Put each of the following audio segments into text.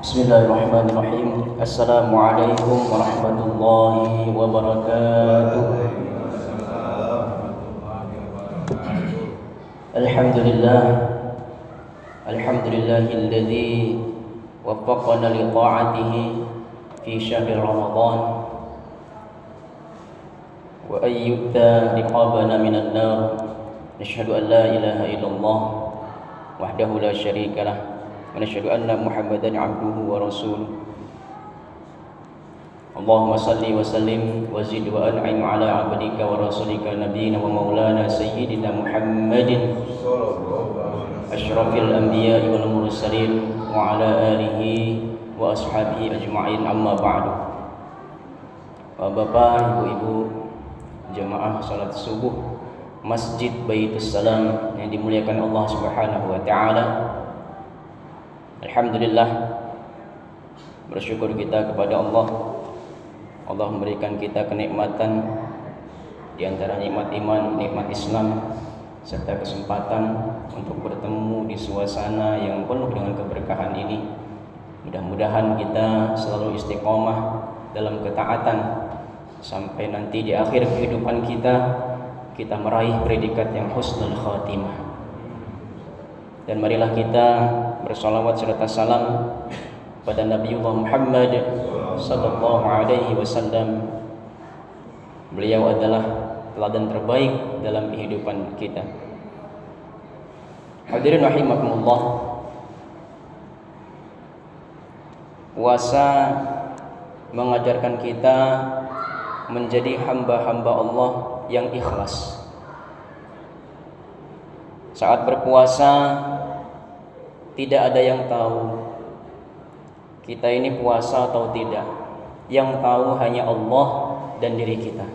Bismillahirrahmanirrahim. Assalamualaikum warahmatullahi wabarakatuh. Alhamdulillah. Alhamdulillahilladzi waffaqana li ta'atihi fi syahri Ramadan wa ayyuta riqabana minan nar. Nashhadu an la ilaha illallah wahdahu la syarika lah. ونشهد أن محمدا عبده ورسوله اللهم صل وسلم وزد وأنعم على عبدك ورسولك نبينا ومولانا سيدنا محمد أشرف الأنبياء والمرسلين وعلى آله وأصحابه أجمعين أما بعد. Bapak, Ibu-ibu jamaah salat subuh Masjid Baitus Salam yang dimuliakan Allah Subhanahu wa taala. Alhamdulillah, bersyukur kita kepada Allah. Allah memberikan kita kenikmatan di antara nikmat iman, nikmat Islam, serta kesempatan untuk bertemu di suasana yang penuh dengan keberkahan ini. Mudah-mudahan kita selalu istiqomah dalam ketaatan sampai nanti di akhir kehidupan kita meraih predikat yang husnul khatimah. Dan marilah kita bersalawat serta salam pada Nabiullah Muhammad sallallahu alaihi wasallam. Beliau adalah teladan terbaik dalam kehidupan kita. Hadirin rahimakumullah. Puasa mengajarkan kita menjadi hamba-hamba Allah yang ikhlas. Saat berpuasa tidak ada yang tahu kita ini puasa atau tidak. Yang tahu hanya Allah dan diri kita.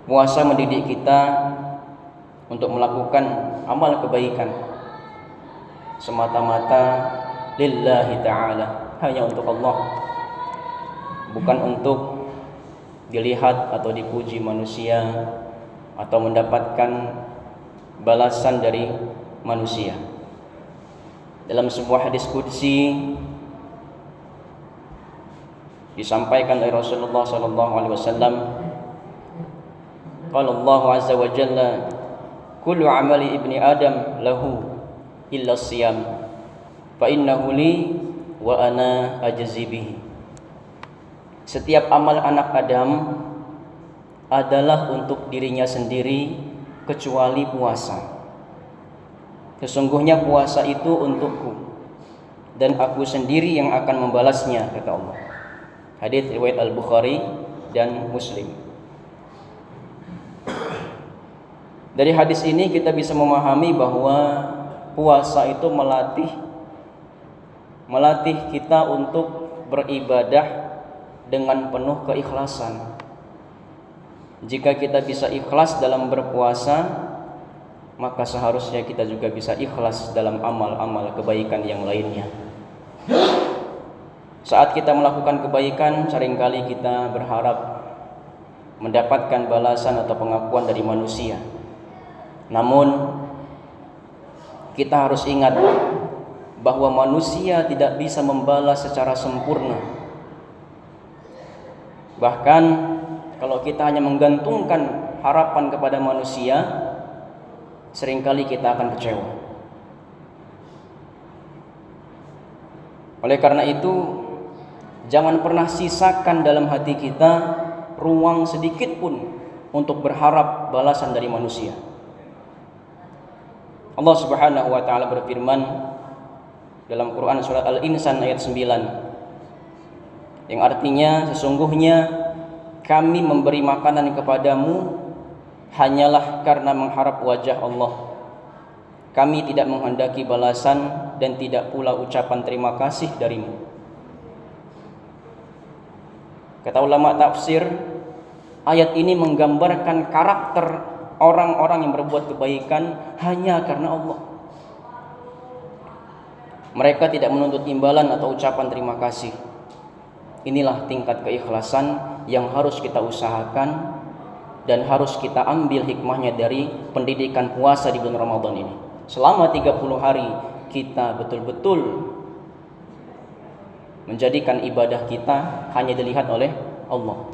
Puasa mendidik kita untuk melakukan amal kebaikan semata-mata lillahi ta'ala, hanya untuk Allah, bukan untuk dilihat atau dipuji manusia atau mendapatkan balasan dari manusia. Dalam sebuah hadis qudsi disampaikan oleh Rasulullah sallallahu alaihi wasallam, qala Allah azza wa jalla, kullu amali ibni adam lahu illa siyam fa innahu li wa ana ajzi bihi. Setiap amal anak Adam adalah untuk dirinya sendiri kecuali puasa. Sesungguhnya puasa itu untukku dan aku sendiri yang akan membalasnya, kata Allah. Hadits riwayat Al-Bukhari dan Muslim. Dari hadis ini kita bisa memahami bahwa puasa itu melatih kita untuk beribadah dengan penuh keikhlasan. Jika kita bisa ikhlas dalam berpuasa, maka seharusnya kita juga bisa ikhlas dalam amal-amal kebaikan yang lainnya. Saat kita melakukan kebaikan, seringkali kita berharap mendapatkan balasan atau pengakuan dari manusia. Namun, kita harus ingat bahwa manusia tidak bisa membalas secara sempurna. Bahkan, kalau kita hanya menggantungkan harapan kepada manusia, seringkali kita akan kecewa. Oleh karena itu, jangan pernah sisakan dalam hati kita ruang sedikit pun untuk berharap balasan dari manusia. Allah Subhanahu wa taala berfirman dalam Quran surat Al-Insan ayat 9, yang artinya sesungguhnya kami memberi makanan kepadamu hanyalah karena mengharap wajah Allah. Kami tidak menghendaki balasan dan tidak pula ucapan terima kasih darimu. Kata ulama tafsir, ayat ini menggambarkan karakter orang-orang yang berbuat kebaikan hanya karena Allah. Mereka tidak menuntut imbalan atau ucapan terima kasih. Inilah tingkat keikhlasan yang harus kita usahakan dan harus kita ambil hikmahnya dari pendidikan puasa di bulan Ramadan ini. Selama 30 hari kita betul-betul menjadikan ibadah kita hanya dilihat oleh Allah.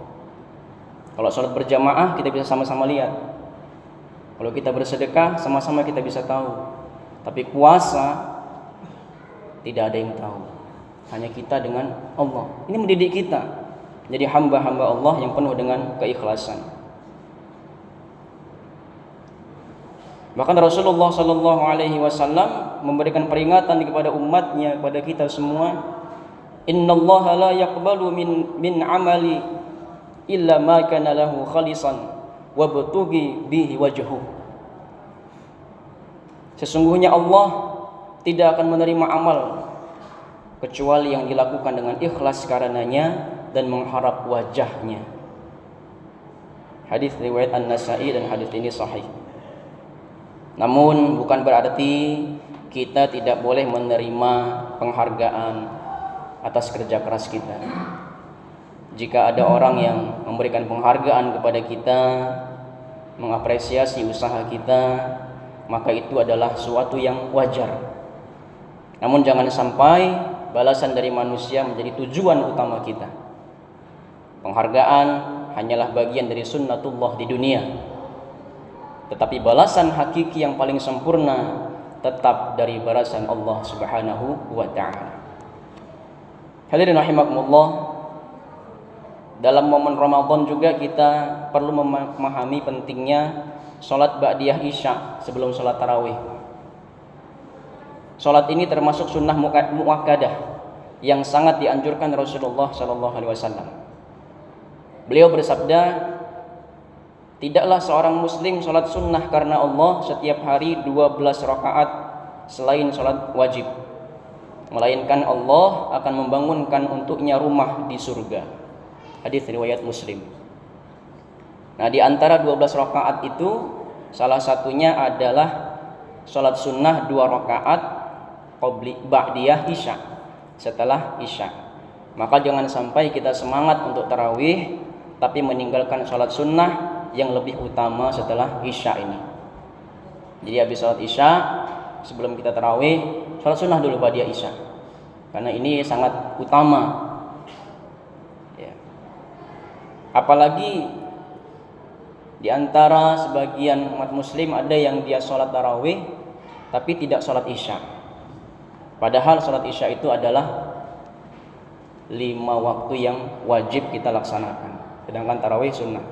Kalau sholat berjamaah kita bisa sama-sama lihat. Kalau kita bersedekah sama-sama kita bisa tahu. Tapi puasa tidak ada yang tahu. Hanya kita dengan Allah. Ini mendidik kita jadi hamba-hamba Allah yang penuh dengan keikhlasan. Bahkan Rasulullah sallallahu alaihi wasallam memberikan peringatan kepada umatnya, kepada kita semua, innallaha la yaqbalu min amali illa ma kana lahu khalisan wa butughi bihi wajhu. Sesungguhnya Allah tidak akan menerima amal kecuali yang dilakukan dengan ikhlas karenanya dan mengharap wajahnya. Hadis riwayat An-Nasa'i dan hadis ini sahih. Namun bukan berarti kita tidak boleh menerima penghargaan atas kerja keras kita. Jika ada orang yang memberikan penghargaan kepada kita, mengapresiasi usaha kita, maka itu adalah suatu yang wajar. Namun jangan sampai balasan dari manusia menjadi tujuan utama kita. Penghargaan hanyalah bagian dari sunnatullah di dunia. Tetapi balasan hakiki yang paling sempurna tetap dari balasan Allah Subhanahu wa taala. Hadirin rahimakumullah, dalam momen Ramadan juga kita perlu memahami pentingnya salat ba'diyah Isya sebelum salat tarawih. Salat ini termasuk sunnah muakkadah yang sangat dianjurkan Rasulullah sallallahu alaihi wasallam. Beliau bersabda, tidaklah seorang muslim salat sunnah karena Allah setiap hari 12 rakaat selain salat wajib, melainkan Allah akan membangunkan untuknya rumah di surga. Hadis riwayat Muslim. Nah, di antara 12 rakaat itu salah satunya adalah salat sunnah 2 rakaat qabli ba'diyah Isya, setelah Isya. Maka jangan sampai kita semangat untuk tarawih tapi meninggalkan salat sunnah yang lebih utama setelah Isya ini. Jadi habis salat Isya, sebelum kita tarawih, salat sunnah dulu ba'diyah Isya, karena ini sangat utama ya. Apalagi di antara sebagian umat muslim ada yang dia salat tarawih tapi tidak salat Isya. Padahal salat Isya itu adalah 5 waktu yang wajib kita laksanakan, sedangkan tarawih sunnah.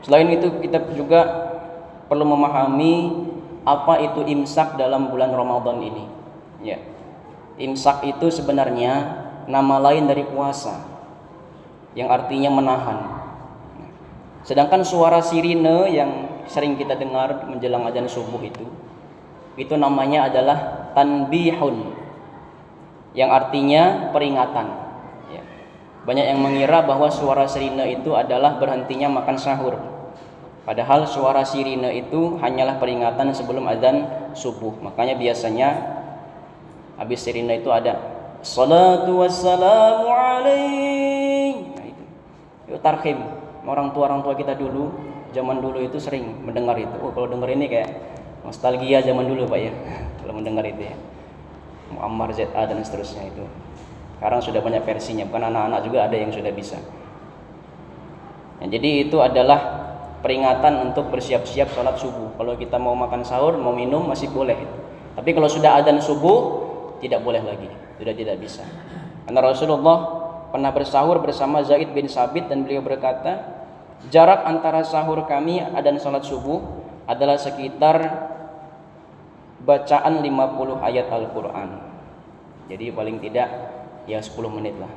Selain itu kita juga perlu memahami apa itu imsak dalam bulan Ramadan ini. Ya. Imsak itu sebenarnya nama lain dari puasa, yang artinya menahan. Sedangkan suara sirine yang sering kita dengar menjelang azan subuh itu namanya adalah tanbihun, yang artinya peringatan. Ya. Banyak yang mengira bahwa suara sirine itu adalah berhentinya makan sahur. Padahal suara sirine itu hanyalah peringatan sebelum azan subuh. Makanya biasanya habis sirine itu ada salatu wassalamu alaihi. Nah, itu tarhim. Orang tua kita dulu, zaman dulu itu sering mendengar itu. Oh, kalau dengar ini kayak nostalgia zaman dulu, Pak ya. Kalau mendengar itu ya. Muammar ZA dan seterusnya itu. Sekarang sudah banyak versinya, bukan anak-anak juga ada yang sudah bisa. Nah, jadi itu adalah peringatan untuk bersiap-siap sholat subuh. Kalau kita mau makan sahur, mau minum masih boleh. Tapi kalau sudah adzan subuh tidak boleh lagi, sudah tidak bisa. Karena Rasulullah pernah bersahur bersama Zaid bin Sabit dan beliau berkata, jarak antara sahur kami dan sholat subuh adalah sekitar bacaan 50 ayat Al-Quran. Jadi paling tidak ya 10 menit lah.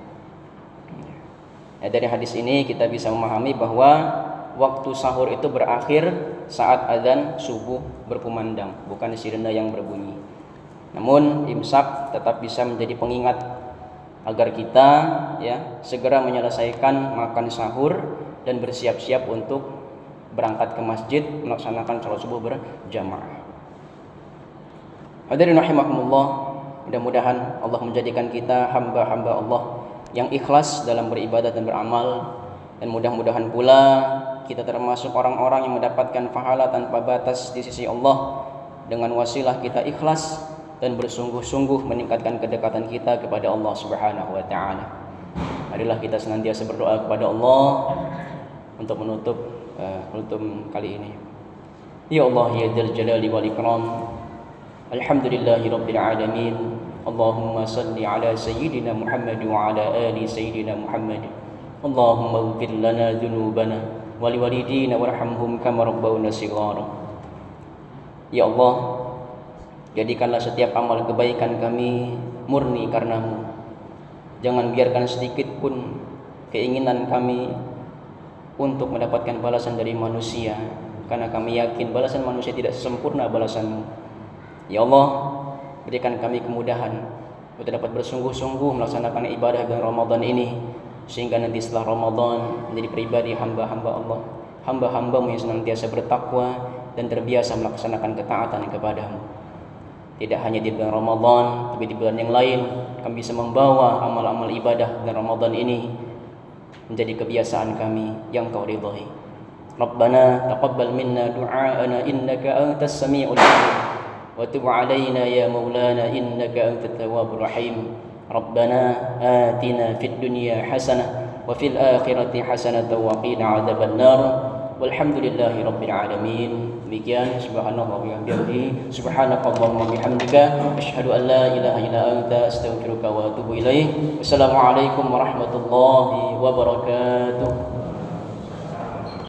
Ya, dari hadis ini kita bisa memahami bahwa waktu sahur itu berakhir saat azan subuh berkumandang, bukan sirena yang berbunyi. Namun imsak tetap bisa menjadi pengingat agar kita ya segera menyelesaikan makan sahur dan bersiap-siap untuk berangkat ke masjid melaksanakan salat subuh berjamaah. Hadirin rahimakumullah, mudah-mudahan Allah menjadikan kita hamba-hamba Allah yang ikhlas dalam beribadah dan beramal, dan mudah-mudahan pula kita termasuk orang-orang yang mendapatkan pahala tanpa batas di sisi Allah dengan wasilah kita ikhlas dan bersungguh-sungguh meningkatkan kedekatan kita kepada Allah Subhanahu wa taala. Marilah kita senantiasa berdoa kepada Allah untuk menutup kali ini. Ya Allah ya Dzal Jalali wal Ikram. Alhamdulillahi rabbil alamin. Allahumma salli ala sayyidina Muhammad wa ala ali sayyidina Muhammad. Allahumma ighfir lana dzunubana wa liwalidina warhamhum kama rabbawna shighara. Ya Allah, jadikanlah setiap amal kebaikan kami murni karenamu. Jangan biarkan sedikit pun keinginan kami untuk mendapatkan balasan dari manusia, karena kami yakin balasan manusia tidak sempurna balasanmu. Ya Allah, berikan kami kemudahan untuk dapat bersungguh-sungguh melaksanakan ibadah bulan Ramadan ini, sehingga nanti setelah Ramadan menjadi pribadi hamba-hamba Allah, hamba-hambamu yang senantiasa bertakwa dan terbiasa melaksanakan ketaatan kepadamu. Tidak hanya di bulan Ramadan, tapi di bulan yang lain kami bisa membawa amal-amal ibadah bulan Ramadan ini menjadi kebiasaan kami yang kau ridhai. Rabbana taqabbal minna du'aana innaka antas sami'ul 'alim wa tub 'alaina ya maulana innaka antat tawwabur rahim. Rabbana atina fid dunya hasanah wa fil akhirati hasanah wa qina 'adzaban nar. Walhamdulillahi rabbil alamin. Demikian, subhanallah wa bihamdihi, subhanakallahumma wa bihamdika, asyhadu an la ilaha illa anta, astaghfiruka wa atubu ilaik. Wassalamualaikum warahmatullahi wabarakatuh.